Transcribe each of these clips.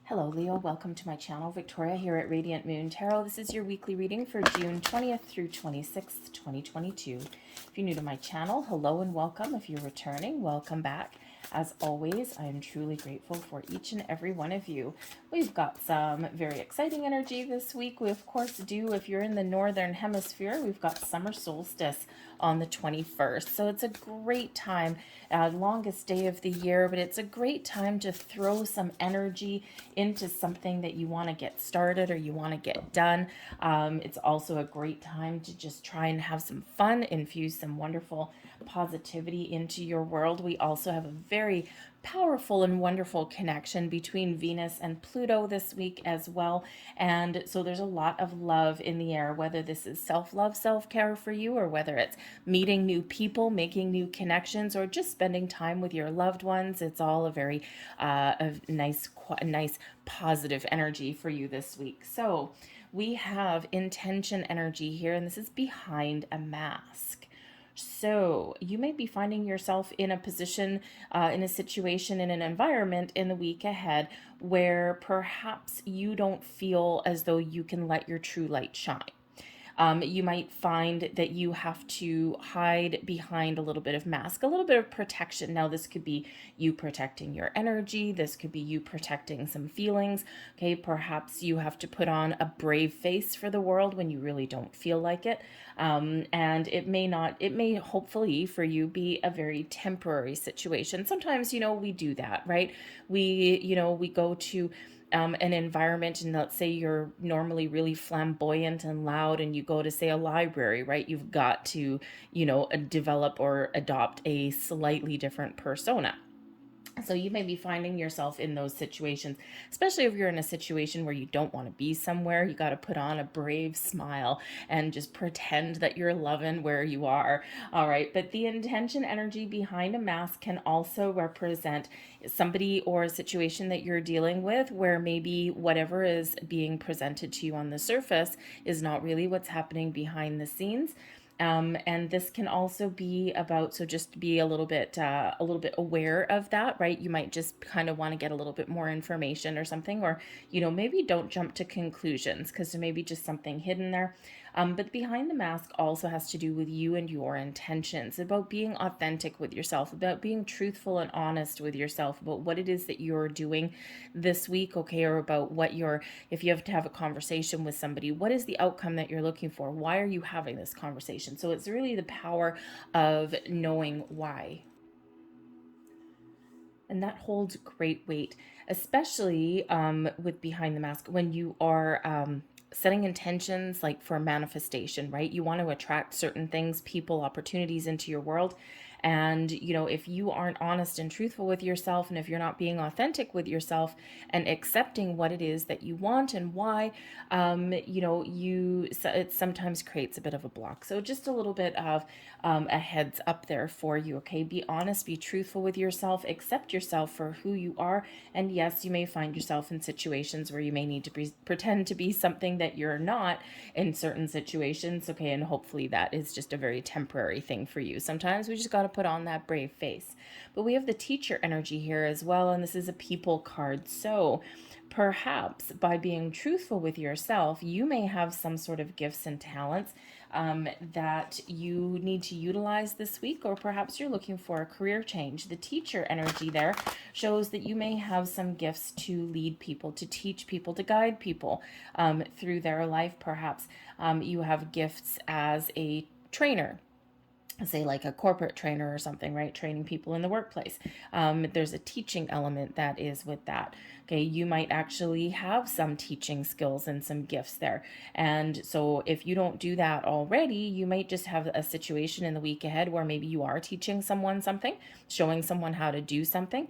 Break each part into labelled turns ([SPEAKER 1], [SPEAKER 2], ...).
[SPEAKER 1] Hello Leo, welcome to my channel. Victoria here at Radiant Moon Tarot. This is your weekly reading for June 20th through 26th, 2022. If you're new to my channel, hello and welcome. If you're returning, welcome back. As always, I am truly grateful for each and every one of you. We've got some very exciting energy this week. We, of course, do. If you're in the northern hemisphere, we've got summer solstice on the 21st. So it's a great time, longest day of the year, but it's a great time to throw some energy into something that you want to get started or you want to get done. It's also a great time to just try and have some fun, infuse some wonderful positivity into your world. We also have a very powerful and wonderful connection between Venus and Pluto this week as well. And so there's a lot of love in the air, whether this is self-love, self-care for you, or whether it's meeting new people, making new connections, or just spending time with your loved ones. It's all a very a nice positive energy for you this week. So we have intention energy here, and this is behind a mask. So you may be finding yourself in a position, in a situation, in an environment in the week ahead where perhaps you don't feel as though you can let your true light shine. You might find that you have to hide behind a little bit of mask, a little bit of protection. Now, this could be you protecting your energy. This could be you protecting some feelings. Okay, perhaps you have to put on a brave face for the world when you really don't feel like it. And it may hopefully for you be a very temporary situation. Sometimes, we do that, right? We go to an environment, and let's say you're normally really flamboyant and loud, and you go to, say, a library, right? You've got to, develop or adopt a slightly different persona. So you may be finding yourself in those situations, especially if you're in a situation where you don't want to be somewhere. You got to put on a brave smile and just pretend that you're loving where you are. All right. But the intention energy behind a mask can also represent somebody or a situation that you're dealing with where maybe whatever is being presented to you on the surface is not really what's happening behind the scenes. And this can also be about, so just be a little bit aware of that, right? You might just kind of want to get a little bit more information or something, or, maybe don't jump to conclusions because there may be just something hidden there. But behind the mask also has to do with you and your intentions, about being authentic with yourself, about being truthful and honest with yourself about what it is that you're doing this week, okay, or about if you have to have a conversation with somebody, what is the outcome that you're looking for? Why are you having this conversation? So it's really the power of knowing why. And that holds great weight, especially with behind the mask when you are setting intentions like for manifestation, right? You want to attract certain things, people, opportunities into your world. And, if you aren't honest and truthful with yourself, and if you're not being authentic with yourself and accepting what it is that you want and why, it sometimes creates a bit of a block. So just a little bit of a heads up there for you, okay? Be honest, be truthful with yourself, accept yourself for who you are. And yes, you may find yourself in situations where you may need to pretend to be something that you're not in certain situations, okay? And hopefully that is just a very temporary thing for you. Sometimes we just got to put on that brave face. But we have the teacher energy here as well, and this is a people card. So perhaps by being truthful with yourself, you may have some sort of gifts and talents that you need to utilize this week, or perhaps you're looking for a career change. The teacher energy there shows that you may have some gifts to lead people, to teach people, to guide people through their life. Perhaps you have gifts as a trainer, say like a corporate trainer or something, right? Training people in the workplace. There's a teaching element that is with that. Okay, you might actually have some teaching skills and some gifts there. And so if you don't do that already, you might just have a situation in the week ahead where maybe you are teaching someone something, showing someone how to do something,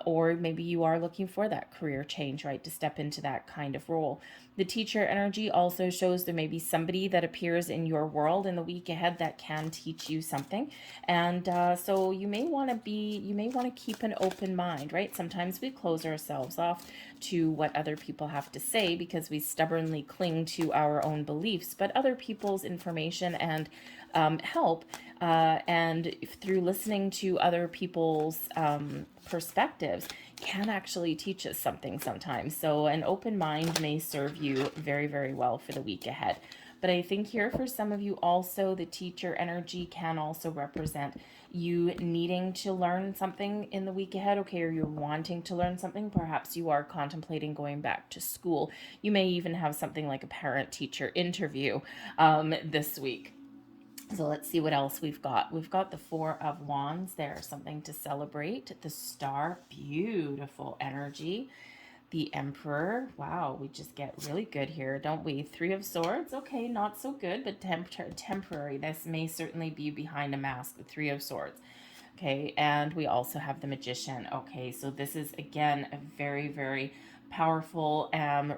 [SPEAKER 1] or maybe you are looking for that career change, right? To step into that kind of role. The teacher energy also shows there may be somebody that appears in your world in the week ahead that can teach you something. And so you may want to keep an open mind, right? Sometimes we close ourselves off to what other people have to say because we stubbornly cling to our own beliefs, but other people's information and help, and through listening to other people's perspectives, can actually teach us something sometimes. So an open mind may serve you very, very well for the week ahead. But I think here for some of you also, the teacher energy can also represent you needing to learn something in the week ahead, okay, or you're wanting to learn something. Perhaps you are contemplating going back to school. You may even have something like a parent-teacher interview this week. So let's see what else we've got. We've got the Four of Wands there, something to celebrate. The Star, beautiful energy. The Emperor, wow, we just get really good here, don't we? Three of Swords, okay, not so good, but temporary. This may certainly be behind a mask, the Three of Swords. Okay, and we also have the Magician. Okay, so this is, again, a very, very powerful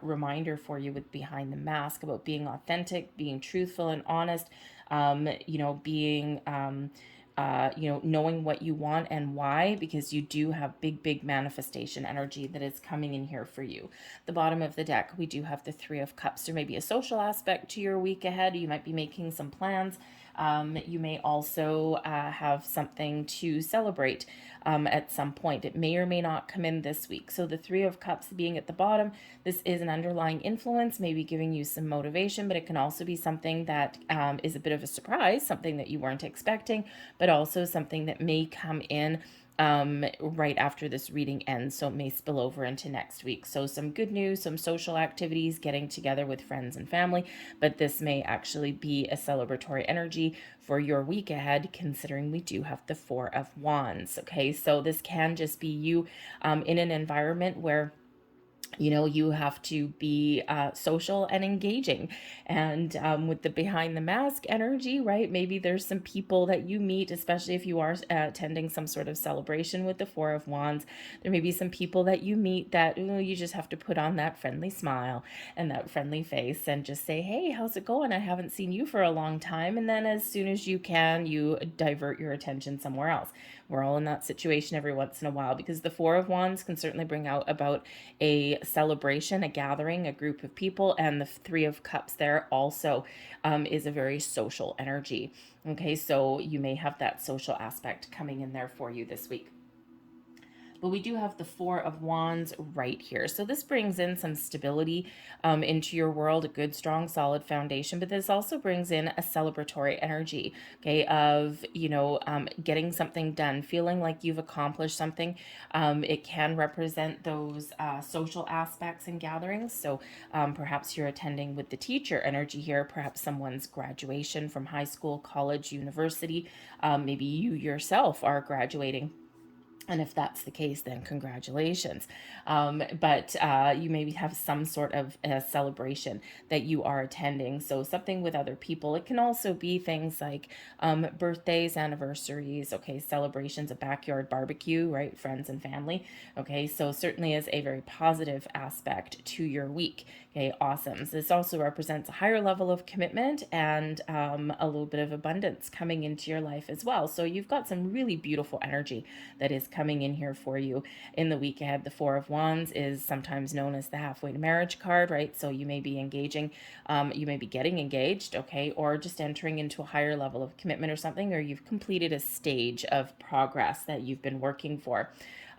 [SPEAKER 1] reminder for you with behind the mask about being authentic, being truthful and honest, being knowing what you want and why, because you do have big, big manifestation energy that is coming in here for you. The bottom of the deck, we do have the Three of Cups. There may be a social aspect to your week ahead. You might be making some plans. You may also have something to celebrate at some point. It may or may not come in this week. So the Three of Cups being at the bottom, this is an underlying influence, maybe giving you some motivation, but it can also be something that is a bit of a surprise, something that you weren't expecting, but also something that may come in right after this reading ends, so it may spill over into next week. So some good news, some social activities, getting together with friends and family, but this may actually be a celebratory energy for your week ahead, considering we do have the Four of Wands. Okay, so this can just be you in an environment where you have to be social and engaging. And with the behind the mask energy, right, maybe there's some people that you meet, especially if you are attending some sort of celebration with the Four of Wands. There may be some people that you meet that you just have to put on that friendly smile and that friendly face and just say, hey, how's it going? I haven't seen you for a long time. And then as soon as you can, you divert your attention somewhere else. We're all in that situation every once in a while, because the Four of Wands can certainly bring out about a celebration, a gathering, a group of people, and the Three of Cups there also is a very social energy. Okay, so you may have that social aspect coming in there for you this week. But we do have the Four of Wands right here. So this brings in some stability into your world, a good, strong, solid foundation. But this also brings in a celebratory energy, okay, of, getting something done, feeling like you've accomplished something. It can represent those social aspects and gatherings. So perhaps you're attending with the teacher energy here, perhaps someone's graduation from high school, college, university. Maybe you yourself are graduating. And if that's the case, then congratulations. But you maybe have some sort of celebration that you are attending. So something with other people. It can also be things like birthdays, anniversaries, okay, celebrations, a backyard barbecue, right? Friends and family. Okay, so certainly is a very positive aspect to your week. Okay, awesome. So this also represents a higher level of commitment and a little bit of abundance coming into your life as well. So you've got some really beautiful energy that is coming in here for you in the week ahead. The Four of Wands is sometimes known as the halfway to marriage card, right? So you may be engaging, you may be getting engaged, okay, or just entering into a higher level of commitment or something, or you've completed a stage of progress that you've been working for.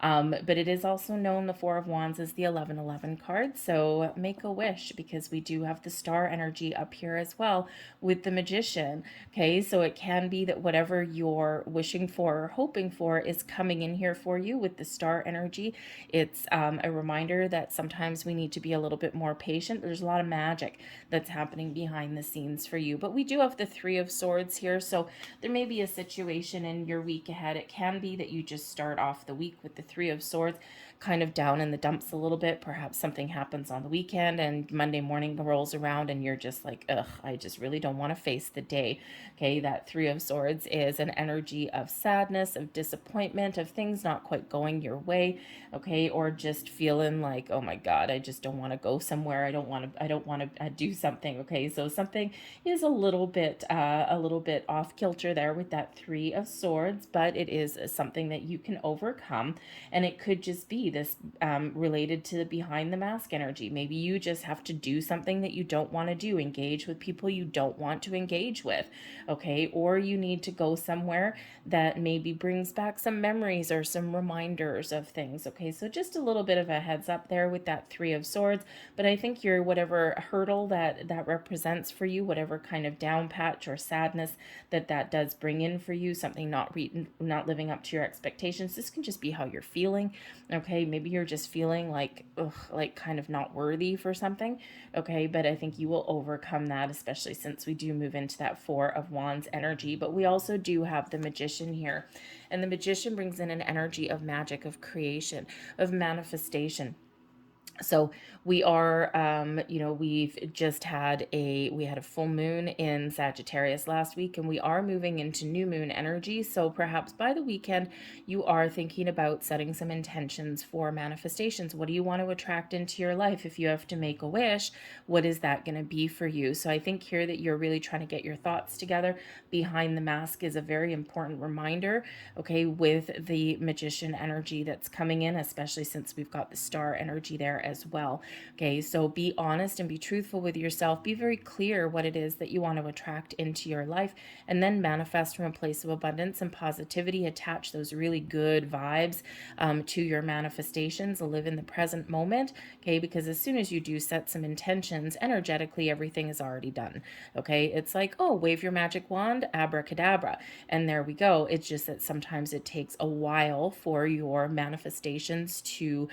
[SPEAKER 1] But it is also known, the Four of Wands, as the 1111 card. So make a wish, because we do have the star energy up here as well with the Magician. Okay, so it can be that whatever you're wishing for or hoping for is coming in here for you with the star energy. It's a reminder that sometimes we need to be a little bit more patient. There's a lot of magic that's happening behind the scenes for you. But we do have the Three of Swords here. So there may be a situation in your week ahead. It can be that you just start off the week with the Three of Swords kind of down in the dumps a little bit. Perhaps something happens on the weekend and Monday morning rolls around and you're just like, ugh, I just really don't want to face the day. Okay, that Three of Swords is an energy of sadness, of disappointment, of things not quite going your way. Okay, or just feeling like, oh my God, I just don't want to go somewhere. I don't want to do something. Okay, so something is a little bit off kilter there with that Three of Swords, but it is something that you can overcome. And it could just be be this related to behind the mask energy. Maybe you just have to do something that you don't want to do, engage with people you don't want to engage with, okay? Or you need to go somewhere that maybe brings back some memories or some reminders of things, okay? So just a little bit of a heads up there with that Three of Swords. But I think your whatever hurdle that represents for you, whatever kind of down patch or sadness that does bring in for you, something not living up to your expectations, this can just be how you're feeling, okay? Maybe you're just feeling like, ugh, like kind of not worthy for something, okay? But I think you will overcome that, especially since we do move into that Four of Wands energy. But we also do have the Magician here, and the Magician brings in an energy of magic, of creation, of manifestation. So we are, we've just had we had a full moon in Sagittarius last week, and we are moving into new moon energy. So perhaps by the weekend, you are thinking about setting some intentions for manifestations. What do you want to attract into your life? If you have to make a wish, what is that going to be for you? So I think here that you're really trying to get your thoughts together. Behind the mask is a very important reminder, okay, with the Magician energy that's coming in, especially since we've got the star energy there as well. Okay, so be honest and be truthful with yourself. Be very clear what it is that you want to attract into your life, and then manifest from a place of abundance and positivity. Attach those really good vibes to your manifestations. Live in the present moment, okay, because as soon as you do set some intentions, energetically, everything is already done. Okay, it's like, oh, wave your magic wand, abracadabra, and there we go. It's just that sometimes it takes a while for your manifestations to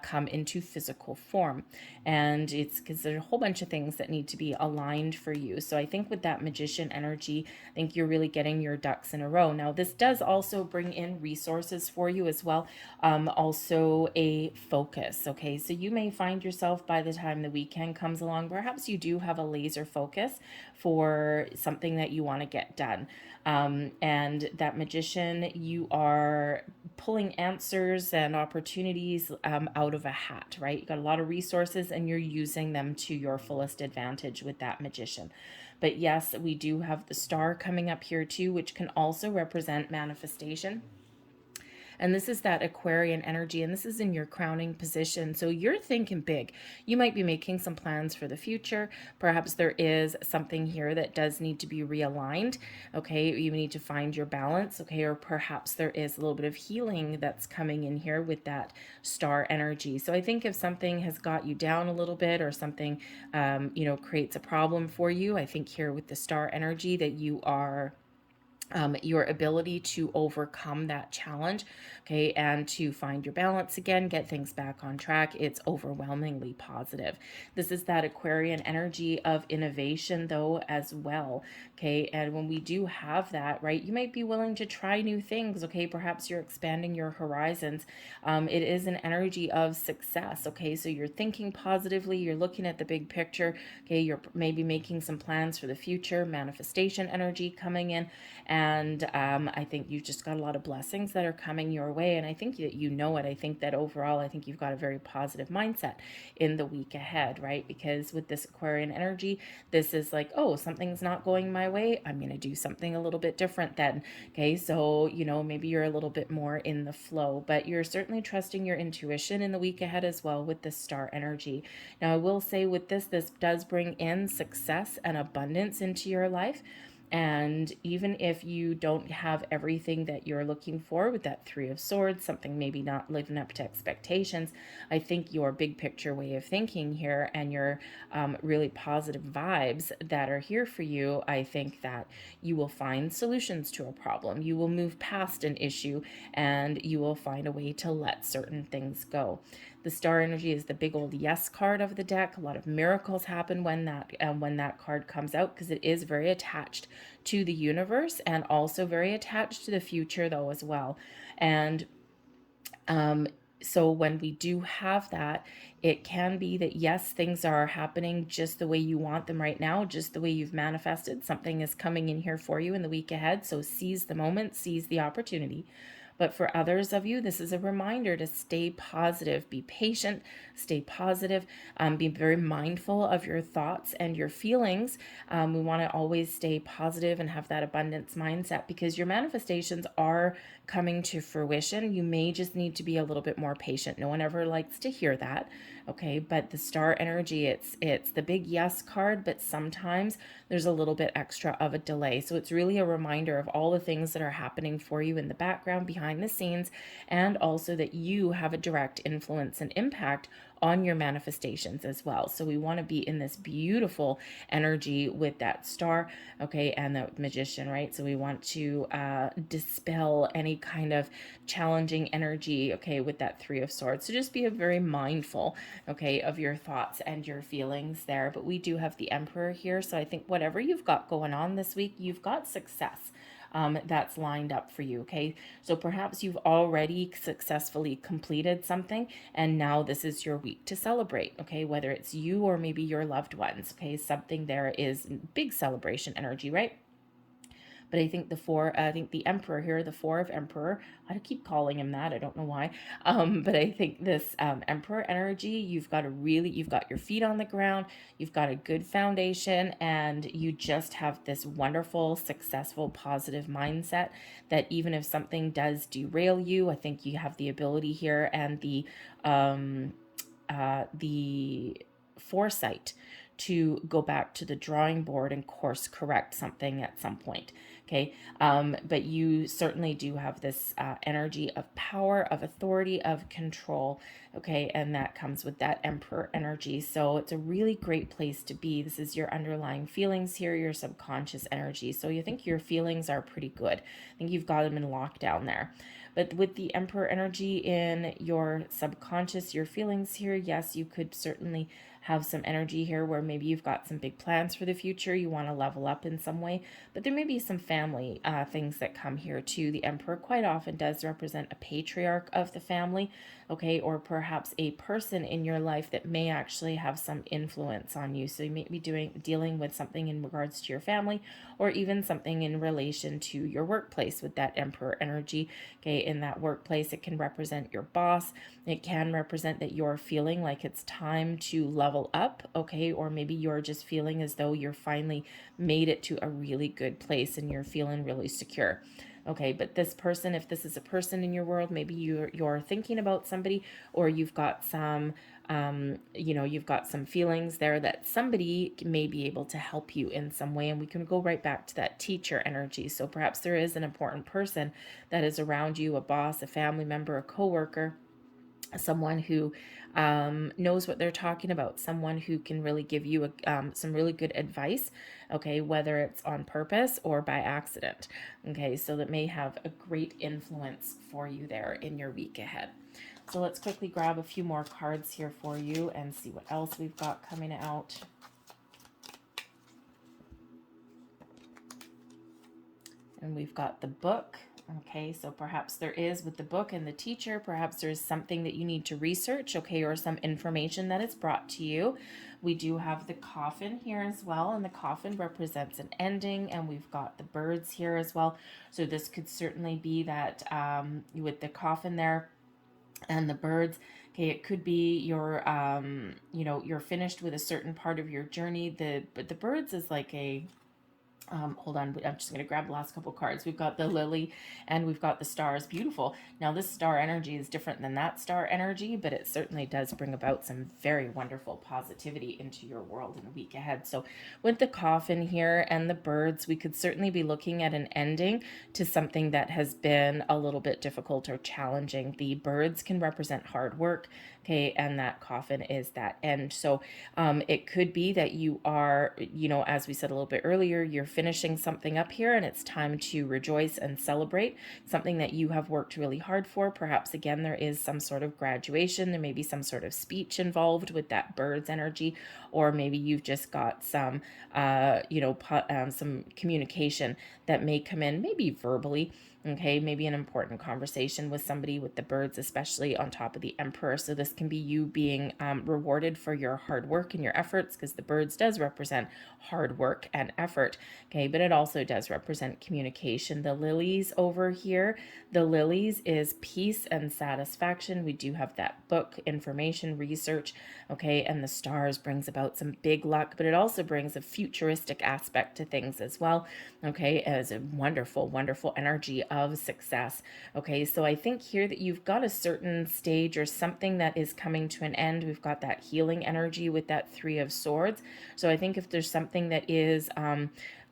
[SPEAKER 1] come into physical form. And it's because there's a whole bunch of things that need to be aligned for you. So I think with that Magician energy, I think you're really getting your ducks in a row. Now, this does also bring in resources for you as well. Also a focus. Okay, so you may find yourself by the time the weekend comes along, perhaps you do have a laser focus for something that you want to get done. And that Magician, you are pulling answers and opportunities out of a hat, right? You got a lot of resources and you're using them to your fullest advantage with that Magician. But yes, we do have the star coming up here too, which can also represent manifestation. And this is that Aquarian energy, and this is in your crowning position. So you're thinking big. You might be making some plans for the future. Perhaps there is something here that does need to be realigned. Okay, you need to find your balance. Okay, or perhaps there is a little bit of healing that's coming in here with that star energy. So I think if something has got you down a little bit, or something, creates a problem for you, I think here with the star energy that you are your ability to overcome that challenge, okay, and to find your balance again, get things back on track. It's overwhelmingly positive. This is that Aquarian energy of innovation, though, as well, okay, and when we do have that, right, you might be willing to try new things, okay, perhaps you're expanding your horizons. It is an energy of success, okay, so you're thinking positively, you're looking at the big picture, okay, you're maybe making some plans for the future, manifestation energy coming in. And I think you've just got a lot of blessings that are coming your way. And I think that you know it. I think that overall, I think you've got a very positive mindset in the week ahead, right? Because with this Aquarian energy, this is like, oh, something's not going my way. I'm going to do something a little bit different then. Okay, so, maybe you're a little bit more in the flow, but you're certainly trusting your intuition in the week ahead as well with this star energy. Now, I will say with this does bring in success and abundance into your life. And even if you don't have everything that you're looking for with that Three of Swords, something maybe not living up to expectations, I think your big picture way of thinking here and your really positive vibes that are here for you, I think that you will find solutions to a problem. You will move past an issue and you will find a way to let certain things go. The star energy is the big old yes card of the deck. A lot of miracles happen when that card comes out, because it is very attached to the universe and also very attached to the future though as well. And so when we do have that, it can be that yes, things are happening just the way you want them right now, just the way you've manifested. Something is coming in here for you in the week ahead. So seize the moment, seize the opportunity. But for others of you, this is a reminder to stay positive, be patient, stay positive, be very mindful of your thoughts and your feelings. We want to always stay positive and have that abundance mindset, because your manifestations are coming to fruition. You may just need to be a little bit more patient. No one ever likes to hear that. Okay, but the star energy, it's the big yes card, but sometimes there's a little bit extra of a delay. So it's really a reminder of all the things that are happening for you in the background, behind the scenes, and also that you have a direct influence and impact on your manifestations as well. So we want to be in this beautiful energy with that star, okay, and the magician, right? So we want to dispel any kind of challenging energy, okay, with that Three of Swords. So just be very mindful, okay, of your thoughts and your feelings there. But we do have the Emperor here, so I think whatever you've got going on this week, you've got success. That's lined up for you, okay? So perhaps you've already successfully completed something, and now this is your week to celebrate, okay? Whether it's you or maybe your loved ones, okay? Something there is big celebration energy, right? But I think the Emperor here, the Four of Emperor, I keep calling him that, I don't know why. But I think this Emperor energy, you've got your feet on the ground, you've got a good foundation, and you just have this wonderful, successful, positive mindset that even if something does derail you, I think you have the ability here and the foresight to go back to the drawing board and course correct something at some point. Okay. But you certainly do have this energy of power, of authority, of control. Okay. And that comes with that Emperor energy. So it's a really great place to be. This is your underlying feelings here, your subconscious energy. So you think your feelings are pretty good. I think you've got them in lockdown there. But with the Emperor energy in your subconscious, your feelings here, yes, you could certainly have some energy here where maybe you've got some big plans for the future. You want to level up in some way, but there may be some family things that come here too. The Emperor quite often does represent a patriarch of the family, okay, or perhaps a person in your life that may actually have some influence on you. So you may be dealing with something in regards to your family, or even something in relation to your workplace with that Emperor energy. Okay, in that workplace, it can represent your boss. It can represent that you're feeling like it's time to level up, okay, or maybe you're just feeling as though you're finally made it to a really good place and you're feeling really secure. Okay, but this person, if this is a person in your world, maybe you're thinking about somebody, or you've got some you've got some feelings there that somebody may be able to help you in some way. And we can go right back to that teacher energy. So perhaps there is an important person that is around you, a boss, a family member, a coworker, someone who knows what they're talking about, someone who can really give you some really good advice, okay, whether it's on purpose or by accident, okay, so that may have a great influence for you there in your week ahead. So let's quickly grab a few more cards here for you and see what else we've got coming out. And we've got the Book. Okay, so perhaps there is, with the Book and the teacher, perhaps there's something that you need to research, okay, or some information that is brought to you. We do have the Coffin here as well, and the Coffin represents an ending, and we've got the birds here as well. So this could certainly be that with the Coffin there and the birds, okay, it could be you're you're finished with a certain part of your journey. But the birds is like a hold on, I'm just going to grab the last couple cards. We've got the lily and we've got the stars. Beautiful. Now this star energy is different than that star energy, but it certainly does bring about some very wonderful positivity into your world in the week ahead. So with the Coffin here and the birds, we could certainly be looking at an ending to something that has been a little bit difficult or challenging. The birds can represent hard work, okay, and that Coffin is that end. So it could be that you are, as we said a little bit earlier, you're finishing something up here and it's time to rejoice and celebrate something that you have worked really hard for. Perhaps again, there is some sort of graduation. There may be some sort of speech involved with that bird's energy, or maybe you've just got some, some communication that may come in, maybe verbally. Okay, maybe an important conversation with somebody, with the birds, especially on top of the Emperor. So this can be you being rewarded for your hard work and your efforts, because the birds does represent hard work and effort. Okay, but it also does represent communication. The lilies over here, the lilies is peace and satisfaction. We do have that book, information, research, okay, and the stars brings about some big luck, but it also brings a futuristic aspect to things as well, okay, as a wonderful, wonderful energy of success. Okay, so I think here that you've got a certain stage or something that is coming to an end. We've got that healing energy with that Three of Swords. So I think if there's something that is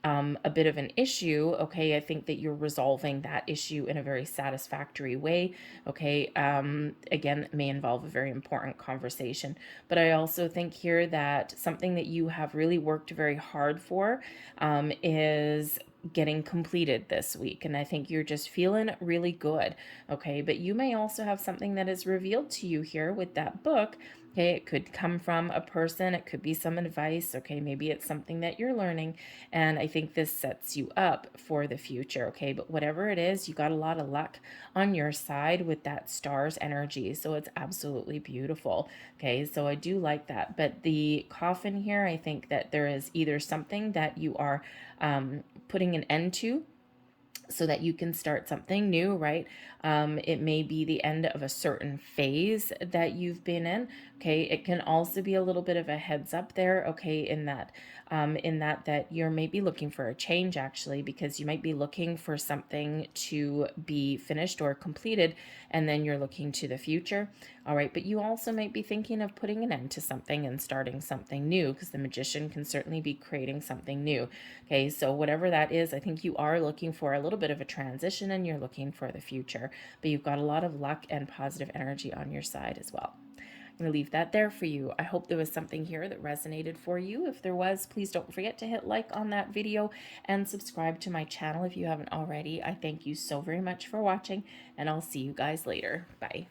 [SPEAKER 1] a bit of an issue, okay, I think that you're resolving that issue in a very satisfactory way, okay. Again, it may involve a very important conversation, but I also think here that something that you have really worked very hard for is getting completed this week, and I think you're just feeling really good, okay. But you may also have something that is revealed to you here with that book. Okay, it could come from a person, it could be some advice, okay, maybe it's something that you're learning, and I think this sets you up for the future, okay? But whatever it is, you got a lot of luck on your side with that stars energy, so it's absolutely beautiful, okay? So I do like that. But the coffin here, I think that there is either something that you are putting an end to, so that you can start something new, right? It may be the end of a certain phase that you've been in. Okay, it can also be a little bit of a heads up there. Okay, in that you're maybe looking for a change, actually, because you might be looking for something to be finished or completed, and then you're looking to the future. All right, but you also might be thinking of putting an end to something and starting something new, because the Magician can certainly be creating something new. Okay, so whatever that is, I think you are looking for a little bit of a transition and you're looking for the future, but you've got a lot of luck and positive energy on your side as well. I'm going to leave that there for you. I hope there was something here that resonated for you. If there was, please don't forget to hit like on that video and subscribe to my channel if you haven't already. I thank you so very much for watching, and I'll see you guys later. Bye.